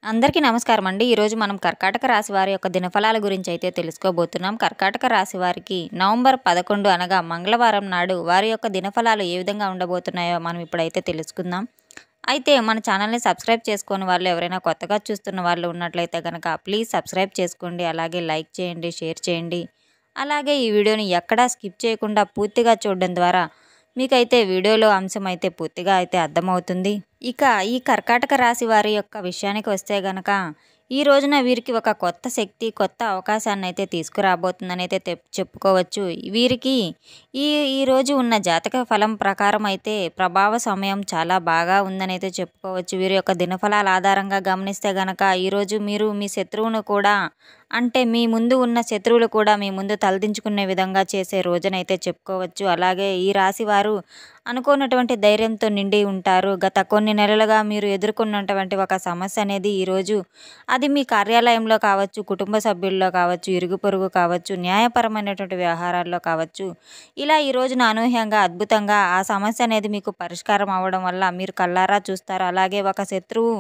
అందరికీ నమస్కారం అండి. ఈరోజు మనం కర్కాటక రాశి వారి యొక్క దినఫలాల గురించి అయితే తెలుసుకోబోతున్నాం. కర్కాటక రాశి వారికి నవంబర్ 11 అనగా మంగళవారం నాడు వారి యొక్క దినఫలాలు ఏ విధంగా ఉండబోతున్నాయో మనం ఇప్పుడైతే తెలుసుకుందాం. అయితే మన ఛానల్ని సబ్స్క్రైబ్ చేసుకోని వాళ్ళు ఎవరైనా కొత్తగా చూస్తున్న వాళ్ళు ఉన్నట్లయితే కనుక ప్లీజ్ సబ్స్క్రైబ్ చేసుకోండి. అలాగే లైక్ చేయండి, షేర్ చేయండి. అలాగే ఈ వీడియోని ఎక్కడా స్కిప్ చేయకుండా పూర్తిగా చూడడం ద్వారా మీకైతే వీడియోలో అంశం అయితే పూర్తిగా అయితే అర్థమవుతుంది. ఇక ఈ కర్కాటక రాశి వారి యొక్క విషయానికి వస్తే గనక ఈ రోజున వీరికి ఒక కొత్త శక్తి, కొత్త అవకాశాన్ని అయితే తీసుకురాబోతుందని అయితే చెప్పుకోవచ్చు. వీరికి ఈ ఈరోజు ఉన్న జాతక ఫలం ప్రకారం అయితే ప్రభావ సమయం చాలా బాగా ఉందని అయితే చెప్పుకోవచ్చు. వీరి యొక్క దినఫలాల ఆధారంగా గమనిస్తే గనక ఈరోజు మీరు మీ శత్రువును కూడా అంటే మీ ముందు ఉన్న శత్రువులు కూడా మీ ముందు తలదించుకునే విధంగా చేసే రోజునైతే చెప్పుకోవచ్చు. అలాగే ఈ రాశి వారు అనుకోనటువంటి ధైర్యంతో నిండి ఉంటారు. గత కొన్ని నెలలుగా మీరు ఎదుర్కొన్నటువంటి ఒక సమస్య అనేది ఈరోజు అది మీ కార్యాలయంలో కావచ్చు, కుటుంబ సభ్యుల్లో కావచ్చు, ఇరుగు పొరుగు కావచ్చు, న్యాయపరమైనటువంటి వ్యవహారాల్లో కావచ్చు, ఇలా ఈ రోజున అనూహ్యంగా అద్భుతంగా ఆ సమస్య అనేది మీకు పరిష్కారం అవ్వడం వల్ల మీరు కళ్ళారా చూస్తారు. అలాగే ఒక శత్రువు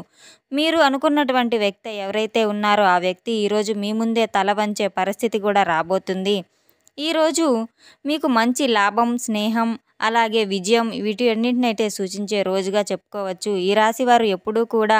మీరు అనుకున్నటువంటి వ్యక్తి ఎవరైతే ఉన్నారో ఆ వ్యక్తి ఈరోజు మీ ముందే తల వంచే పరిస్థితి కూడా రాబోతుంది. ఈరోజు మీకు మంచి లాభం, స్నేహం అలాగే విజయం వీటన్నిటినైతే సూచించే రోజుగా చెప్పుకోవచ్చు. ఈ రాశి వారు ఎప్పుడూ కూడా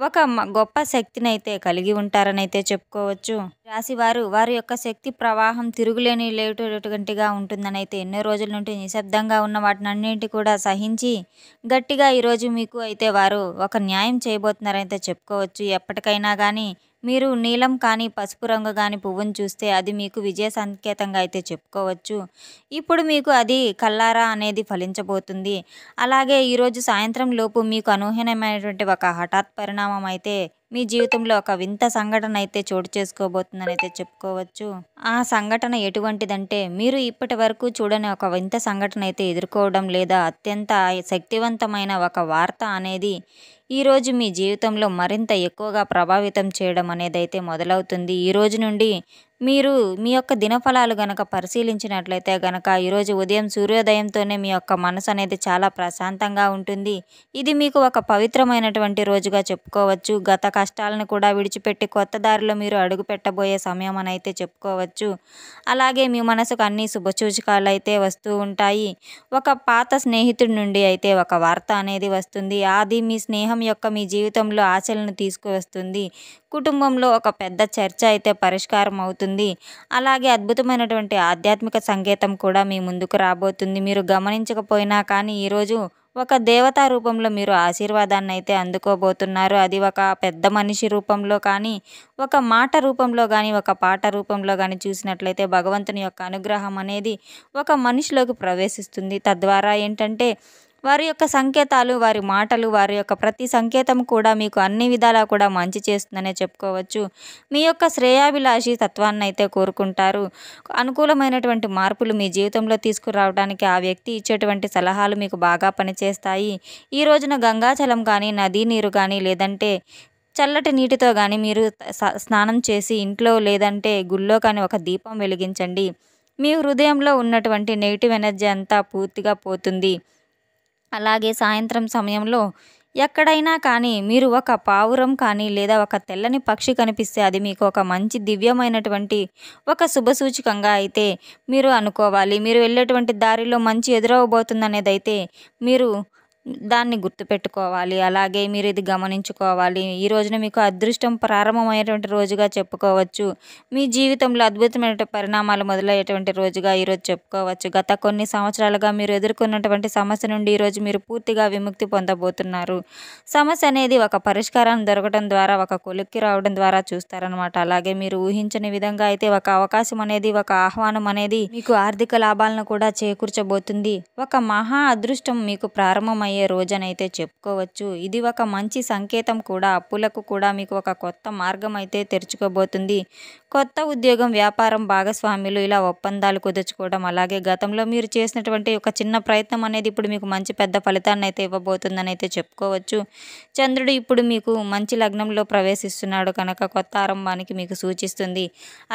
ఒక గొప్ప శక్తిని అయితే కలిగి ఉంటారని అయితే చెప్పుకోవచ్చు. రాశి వారు వారి యొక్క శక్తి ప్రవాహం తిరుగులేని లేటటువంటిగా ఉంటుందని అయితే ఎన్నో రోజుల నుండి నిశ్శబ్దంగా ఉన్న వాటిని అన్నింటి కూడా సహించి గట్టిగా ఈరోజు మీకు అయితే వారు ఒక న్యాయం చేయబోతున్నారని అయితే చెప్పుకోవచ్చు. ఎప్పటికైనా కానీ మీరు నీలం కానీ, పసుపు రంగు కానీ పువ్వును చూస్తే అది మీకు విజయ సంకేతంగా అయితే చెప్పుకోవచ్చు. ఇప్పుడు మీకు అది కల్లారా అనేది ఫలించబోతుంది. అలాగే ఈరోజు సాయంత్రం లోపు మీకు అనూహ్యమైనటువంటి ఒక హఠాత్ పరిణామం అయితే మీ జీవితంలో ఒక వింత సంఘటన అయితే చోటు చేసుకోబోతుందని అయితే చెప్పుకోవచ్చు. ఆ సంఘటన ఎటువంటిదంటే మీరు ఇప్పటి వరకు చూడని ఒక వింత సంఘటన అయితే ఎదుర్కోవడం లేదా అత్యంత శక్తివంతమైన ఒక వార్త అనేది ఈరోజు మీ జీవితంలో మరింత ఎక్కువగా ప్రభావితం చేయడం అనేది అయితే మొదలవుతుంది. ఈ రోజు నుండి మీరు మీ యొక్క దినఫలాలు గనక పరిశీలించినట్లయితే గనక ఈరోజు ఉదయం సూర్యోదయంతోనే మీ యొక్క మనసు అనేది చాలా ప్రశాంతంగా ఉంటుంది. ఇది మీకు ఒక పవిత్రమైనటువంటి రోజుగా చెప్పుకోవచ్చు. గత కష్టాలను కూడా విడిచిపెట్టి కొత్త దారిలో మీరు అడుగు పెట్టబోయే సమయం అని అయితే చెప్పుకోవచ్చు. అలాగే మీ మనసుకు అన్ని శుభసూచకాలు అయితే వస్తూ ఉంటాయి. ఒక పాత స్నేహితుడి నుండి అయితే ఒక వార్త అనేది వస్తుంది. అది మీ స్నేహం యొక్క మీ జీవితంలో ఆశలను తీసుకువస్తుంది. కుటుంబంలో ఒక పెద్ద చర్చ అయితే పరిష్కారం అవుతుంది. అలాగే అద్భుతమైనటువంటి ఆధ్యాత్మిక సంకేతం కూడా మీ ముందుకు రాబోతుంది. మీరు గమనించకపోయినా కానీ ఈరోజు ఒక దేవతా రూపంలో మీరు ఆశీర్వాదాన్ని అయితే అందుకోబోతున్నారు. అది ఒక పెద్ద మనిషి రూపంలో కానీ, ఒక మాట రూపంలో కానీ, ఒక పాట రూపంలో కానీ చూసినట్లయితే భగవంతుని యొక్క అనుగ్రహం అనేది ఒక మనిషిలోకి ప్రవేశిస్తుంది. తద్వారా ఏంటంటే వారి యొక్క సంకేతాలు, వారి మాటలు, వారి యొక్క ప్రతి సంకేతం కూడా మీకు అన్ని విధాలా కూడా మంచి చేస్తుందనే చెప్పుకోవచ్చు. మీ యొక్క శ్రేయాభిలాషి తత్వాన్ని అయితే కోరుకుంటారు. అనుకూలమైనటువంటి మార్పులు మీ జీవితంలో తీసుకురావడానికి ఆ వ్యక్తి ఇచ్చేటువంటి సలహాలు మీకు బాగా పనిచేస్తాయి. ఈ రోజున గంగాజలం కానీ, నదీ నీరు కానీ లేదంటే చల్లటి నీటితో కానీ మీరు స్నానం చేసి ఇంట్లో లేదంటే గుళ్ళో కానీ ఒక దీపం వెలిగించండి. మీ హృదయంలో ఉన్నటువంటి నెగిటివ్ ఎనర్జీ అంతా పూర్తిగా పోతుంది. అలాగే సాయంత్రం సమయంలో ఎక్కడైనా కానీ మీరు ఒక పావురం కానీ లేదా ఒక తెల్లని పక్షి కనిపిస్తే అది మీకు ఒక మంచి దివ్యమైనటువంటి ఒక శుభసూచకంగా అయితే మీరు అనుకోవాలి. మీరు వెళ్ళేటువంటి దారిలో మంచి ఎదురవబోతుంది అనేది అయితే మీరు దాన్ని గుర్తుపెట్టుకోవాలి. అలాగే మీరు ఇది గమనించుకోవాలి. ఈ రోజున మీకు అదృష్టం ప్రారంభమయ్యేటువంటి రోజుగా చెప్పుకోవచ్చు. మీ జీవితంలో అద్భుతమైన పరిణామాలు మొదలయ్యేటువంటి రోజుగా ఈరోజు చెప్పుకోవచ్చు. గత కొన్ని సంవత్సరాలుగా మీరు ఎదుర్కొన్నటువంటి సమస్య నుండి ఈరోజు మీరు పూర్తిగా విముక్తి పొందబోతున్నారు. సమస్య అనేది ఒక పరిష్కారం దొరకడం ద్వారా, ఒక కొలిక్కి రావడం ద్వారా చూస్తారనమాట. అలాగే మీరు ఊహించని విధంగా అయితే ఒక అవకాశం అనేది, ఒక ఆహ్వానం అనేది మీకు ఆర్థిక లాభాలను కూడా చేకూర్చబోతుంది. ఒక మహా అదృష్టం మీకు ప్రారంభమయ్యే రోజనైతే చెప్పుకోవచ్చు. ఇది ఒక మంచి సంకేతం కూడా. అప్పులకు కూడా మీకు ఒక కొత్త మార్గం అయితే తెరుచుకోబోతుంది. కొత్త ఉద్యోగం, వ్యాపారం, భాగస్వాములు ఇలా ఒప్పందాలు కుదుర్చుకోవడం, అలాగే గతంలో మీరు చేసినటువంటి ఒక చిన్న ప్రయత్నం అనేది ఇప్పుడు మీకు మంచి పెద్ద ఫలితాన్ని అయితే ఇవ్వబోతుందని అయితే చెప్పుకోవచ్చు. చంద్రుడు ఇప్పుడు మీకు మంచి లగ్నంలో ప్రవేశిస్తున్నాడు కనుక కొత్త ఆరంభానికి మీకు సూచిస్తుంది.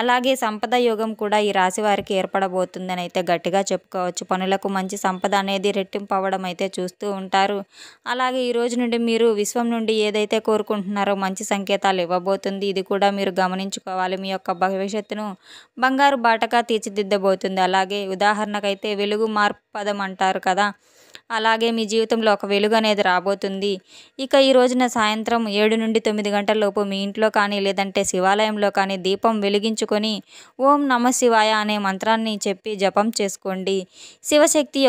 అలాగే సంపద యోగం కూడా ఈ రాశి వారికి ఏర్పడబోతుందని అయితే గట్టిగా చెప్పుకోవచ్చు. పనులకు మంచి సంపద అనేది రెట్టింపు అవ్వడం అయితే చూస్తూ ఉంటారు. అలాగే ఈ రోజు నుండి మీరు విశ్వం నుండి ఏదైతే కోరుకుంటున్నారో మంచి సంకేతాలు ఇవ్వబోతుంది. ఇది కూడా మీరు గమనించుకోవాలి. మీ యొక్క భవిష్యత్తును బంగారు బాటగా తీర్చిదిద్దబోతుంది. అలాగే ఉదాహరణకైతే వెలుగు మార్పు పదం అంటారు కదా, అలాగే మీ జీవితంలో ఒక వెలుగు అనేది రాబోతుంది. ఇక ఈ రోజున సాయంత్రం 7 నుండి 9 గంటల లోపు మీ ఇంట్లో కానీ లేదంటే శివాలయంలో కానీ దీపం వెలిగించుకొని ఓం నమ శివాయ అనే మంత్రాన్ని చెప్పి జపం చేసుకోండి. శివశక్తి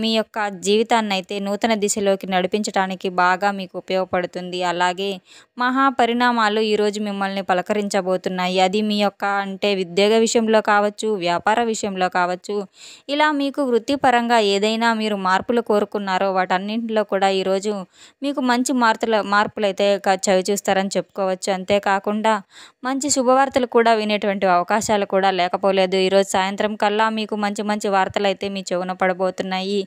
మీ యొక్క జీవితాన్ని అయితే నూతన దిశలోకి నడిపించడానికి బాగా మీకు ఉపయోగపడుతుంది. అలాగే మహాపరిణామాలు ఈరోజు మిమ్మల్ని పలకరించబోతున్నాయి. అది మీ యొక్క ఉద్యోగ విషయంలో కావచ్చు, వ్యాపార విషయంలో కావచ్చు, ఇలా మీకు వృత్తిపరంగా ఏదైనా మీరు మార్పులు కోరుకున్నారో వాటన్నింటిలో కూడా ఈరోజు మీకు మంచి మార్పులైతే చవిచూస్తారని చెప్పుకోవచ్చు. అంతేకాకుండా మంచి శుభవార్తలు కూడా వినేటువంటి అవకాశాలు కూడా లేకపోలేదు. ఈరోజు సాయంత్రం కల్లా మీకు మంచి మంచి వార్తలు అయితే మీ చెవున పడబోతున్నాయి.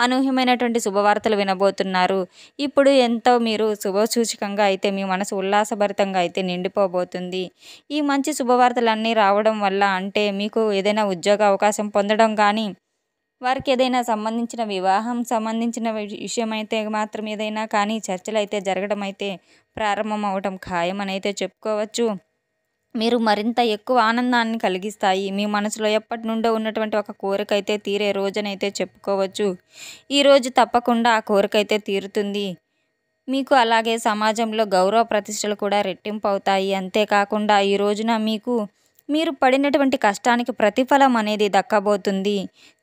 అనూహ్యమైనటువంటి శుభవార్తలు వినబోతున్నారు. ఇప్పుడు ఎంతో మీరు శుభసూచకంగా అయితే మీ మనసు ఉల్లాసభరితంగా అయితే నిండిపోబోతుంది. ఈ మంచి శుభవార్తలన్నీ రావడం వల్ల అంటే మీకు ఏదైనా ఉద్యోగ అవకాశం పొందడం కానీ, వారికి ఏదైనా సంబంధించిన వివాహం సంబంధించిన విషయం అయితే మాత్రం ఏదైనా కానీ చర్చలు అయితే జరగడం అయితే ప్రారంభం అవడం ఖాయం అని అయితే చెప్పుకోవచ్చు. మీరు మరింత ఎక్కువ ఆనందాన్ని కలిగిస్తాయి. మీ మనసులో ఎప్పటి నుండో ఉన్నటువంటి ఒక కోరిక అయితే తీరే రోజనైతే చెప్పుకోవచ్చు. ఈరోజు తప్పకుండా ఆ కోరిక అయితే తీరుతుంది. మీకు అలాగే సమాజంలో గౌరవ ప్రతిష్టలు కూడా రెట్టింపు అవుతాయి. అంతేకాకుండా ఈ రోజున మీరు పడినటువంటి కష్టానికి ప్రతిఫలం అనేది దక్కబోతుంది.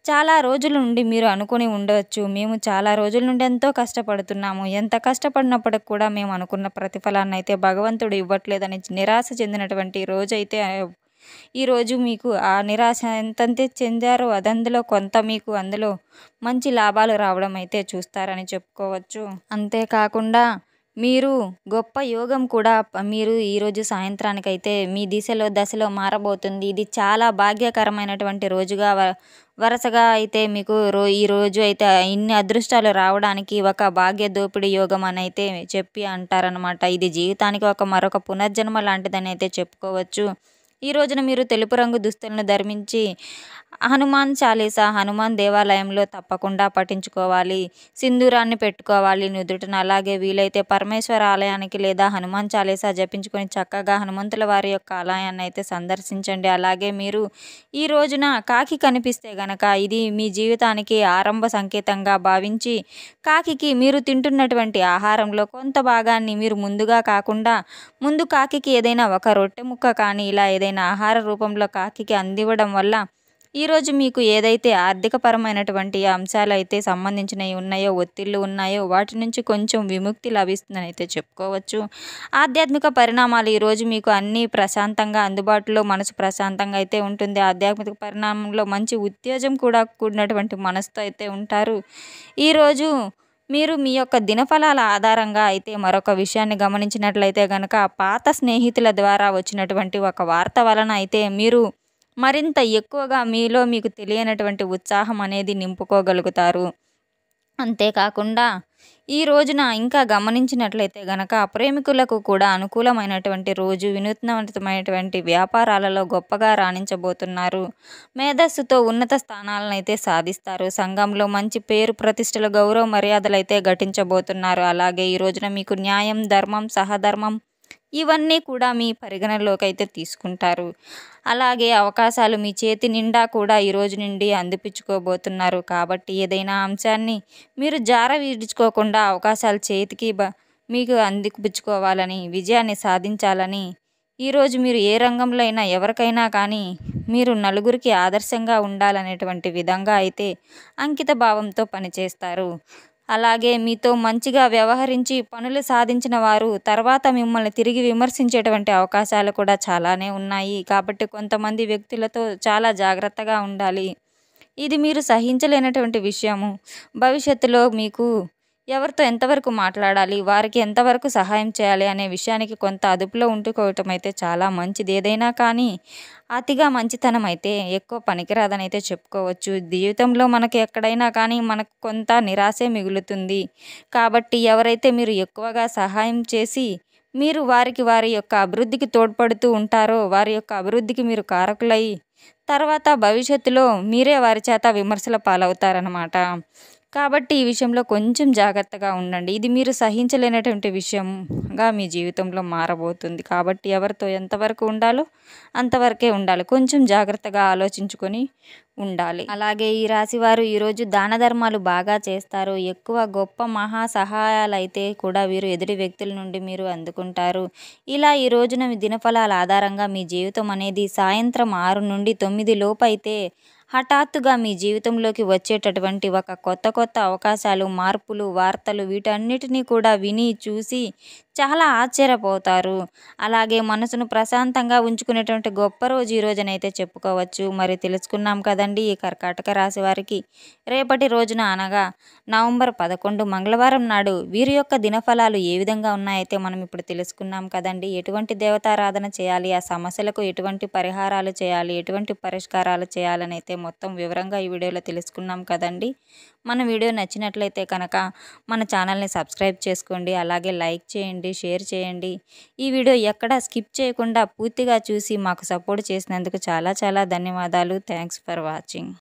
చాలా రోజుల నుండి మీరు అనుకుని ఉండవచ్చు, మేము చాలా రోజుల నుండి ఎంతో కష్టపడుతున్నాము, ఎంత కష్టపడినప్పటికి కూడా మేము అనుకున్న ప్రతిఫలాన్ని అయితే భగవంతుడు ఇవ్వట్లేదని నిరాశ చెందినటువంటి రోజైతే ఈరోజు మీకు ఆ నిరాశ ఎంతంతే చెందారో అదందులో కొంత మీకు అందులో మంచి లాభాలు రావడం అయితే చూస్తారని చెప్పుకోవచ్చు. అంతేకాకుండా మీరు గొప్ప యోగం కూడా మీరు ఈరోజు సాయంత్రానికైతే మీ దశలో మారబోతుంది. ఇది చాలా భాగ్యకరమైనటువంటి రోజుగా వరుసగా అయితే మీకు ఈరోజు అయితే ఇన్ని అదృష్టాలు రావడానికి ఒక భాగ్య దోపిడీ యోగం అని అయితే చెప్పి అంటారనమాట. ఇది జీవితానికి మరొక పునర్జన్మ లాంటిదని అయితే చెప్పుకోవచ్చు. ఈ రోజున మీరు తెలుపు రంగు దుస్తులను ధరించి హనుమాన్ చాలీసా హనుమాన్ దేవాలయంలో తప్పకుండా పఠించుకోవాలి. సింధూరాన్ని పెట్టుకోవాలి నుదుటిన. అలాగే వీలైతే పరమేశ్వర ఆలయానికి లేదా హనుమాన్ చాలీసా జపించుకొని చక్కగా హనుమంతుల వారి యొక్క ఆలయాన్ని అయితే సందర్శించండి. అలాగే మీరు ఈ రోజున కాకి కనిపిస్తే గనక ఇది మీ జీవితానికి ఆరంభ సంకేతంగా భావించి కాకికి మీరు తింటున్నటువంటి ఆహారంలో కొంత భాగాన్ని మీరు ముందుగా కాకుండా ముందు కాకికి ఏదైనా ఒక రొట్టె ముక్క కానీ ఇలా ఏదైనా ఆహార రూపంలో కాకికి అందివ్వడం వల్ల ఈరోజు మీకు ఏదైతే ఆర్థికపరమైనటువంటి అంశాలు అయితే సంబంధించినవి ఉన్నాయో, ఒత్తిళ్ళు ఉన్నాయో వాటి నుంచి కొంచెం విముక్తి లభిస్తుందని అయితే చెప్పుకోవచ్చు. ఆధ్యాత్మిక పరిణామాలు ఈరోజు మీకు అన్నీ ప్రశాంతంగా అందుబాటులో మనసు ప్రశాంతంగా అయితే ఉంటుంది. ఆధ్యాత్మిక పరిణామంలో మంచి ఉత్తేజం కూడా కూడినటువంటి మనసుతో అయితే ఉంటారు. ఈరోజు మీరు మీ యొక్క దినఫలాల ఆధారంగా అయితే మరొక విషయాన్ని గమనించినట్లయితే గనక పాత స్నేహితుల ద్వారా వచ్చినటువంటి ఒక వార్త వలన అయితే మీరు మరింత ఎక్కువగా మీకు తెలియనటువంటి ఉత్సాహం అనేది నింపుకోగలుగుతారు. అంతేకాకుండా ఈ రోజున ఇంకా గమనించినట్లయితే గనక ప్రేమికులకు కూడా అనుకూలమైనటువంటి రోజు. వినూత్నమైనటువంటి వ్యాపారాలలో గొప్పగా రాణించబోతున్నారు. మేధస్సుతో ఉన్నత స్థానాలను అయితే సాధిస్తారు. సంఘంలో మంచి పేరు ప్రతిష్టలు గౌరవ మర్యాదలు అయితే ఘటించబోతున్నారు. అలాగే ఈ రోజున మీకు న్యాయం, ధర్మం, సహధర్మం ఇవన్నీ కూడా మీ పరిగణలోకి అయితే తీసుకుంటారు. అలాగే అవకాశాలు మీ చేతి నిండా కూడా ఈరోజు నుండి అందిపుచ్చుకోబోతున్నారు. కాబట్టి ఏదైనా అంశాన్ని మీరు విడుచుకోకుండా అవకాశాలు చేతికి మీకు అందిపుచ్చుకోవాలని, విజయాన్ని సాధించాలని ఈరోజు మీరు ఏ రంగంలో అయినా ఎవరికైనా కానీ మీరు నలుగురికి ఆదర్శంగా ఉండాలనేటువంటి విధంగా అయితే అంకిత భావంతో పనిచేస్తారు. అలాగే మీతో మంచిగా వ్యవహరించి పనులు సాధించిన వారు తర్వాత మిమ్మల్ని తిరిగి విమర్శించేటువంటి అవకాశాలు కూడా చాలానే ఉన్నాయి. కాబట్టి కొంతమంది వ్యక్తులతో చాలా జాగ్రత్తగా ఉండాలి. ఇది మీరు సహించలేనటువంటి విషయము. భవిష్యత్తులో మీకు ఎవరితో ఎంతవరకు మాట్లాడాలి, వారికి ఎంతవరకు సహాయం చేయాలి అనే విషయానికి కొంత అదుపులో ఉంటుకోవటం అయితే చాలా మంచిది. ఏదైనా కానీ అతిగా మంచితనం అయితే ఎక్కువ పనికిరాదని అయితే చెప్పుకోవచ్చు. జీవితంలో మనకి ఎక్కడైనా కానీ మనకు కొంత నిరాశే మిగులుతుంది. కాబట్టి ఎవరైతే మీరు ఎక్కువగా సహాయం చేసి మీరు వారి యొక్క అభివృద్ధికి తోడ్పడుతూ ఉంటారో వారి యొక్క అభివృద్ధికి మీరు కారకులై తర్వాత భవిష్యత్తులో మీరే వారి చేత విమర్శల పాలవుతారనమాట. కాబట్టి ఈ విషయంలో కొంచెం జాగ్రత్తగా ఉండండి. ఇది మీరు సహించలేనటువంటి విషయంగా మీ జీవితంలో మారబోతుంది. కాబట్టి ఎవరితో ఎంతవరకు ఉండాలో అంతవరకే ఉండాలి. కొంచెం జాగ్రత్తగా ఆలోచించుకొని ఉండాలి. అలాగే ఈ రాశివారు ఈరోజు దాన ధర్మాలు బాగా చేస్తారు. ఎక్కువ గొప్ప మహా సహాయాలైతే కూడా వీరు ఎదుటి వ్యక్తుల నుండి మీరు అందుకుంటారు. ఇలా ఈ రోజున మీ దినఫలాల ఆధారంగా మీ జీవితం అనేది సాయంత్రం 6 నుండి 9 లోపు అయితే హఠాత్తుగా మీ జీవితంలోకి వచ్చేటటువంటి ఒక కొత్త అవకాశాలు, మార్పులు, వార్తలు వీటన్నిటిని కూడా విని, చూసి చాలా ఆశ్చర్యపోతారు. అలాగే మనసును ప్రశాంతంగా ఉంచుకునేటువంటి గొప్ప రోజు ఈ రోజునైతే చెప్పుకోవచ్చు. మరి తెలుసుకున్నాం కదండీ ఈ కర్కాటక రాశి వారికి రేపటి రోజున అనగా నవంబర్ 11 మంగళవారం నాడు వీరి యొక్క దినఫలాలు ఏ విధంగా ఉన్నాయైతే మనం ఇప్పుడు తెలుసుకున్నాం కదండీ. ఎటువంటి దేవతారాధన చేయాలి, ఆ సమస్యలకు ఎటువంటి పరిహారాలు చేయాలి, ఎటువంటి పరిష్కారాలు చేయాలని అయితే మొత్తం వివరంగా ఈ వీడియోలో తెలుసుకున్నాం కదండీ. మన వీడియో నచ్చినట్లయితే కనుక మన ఛానల్ని సబ్స్క్రైబ్ చేసుకోండి. అలాగే లైక్ చేయండి, షేర్ చేయండి. ఈ వీడియో ఎక్కడా స్కిప్ చేయకుండా పూర్తిగా చూసి మాకు సపోర్ట్ చేసినందుకు చాలా ధన్యవాదాలు. Thanks for watching.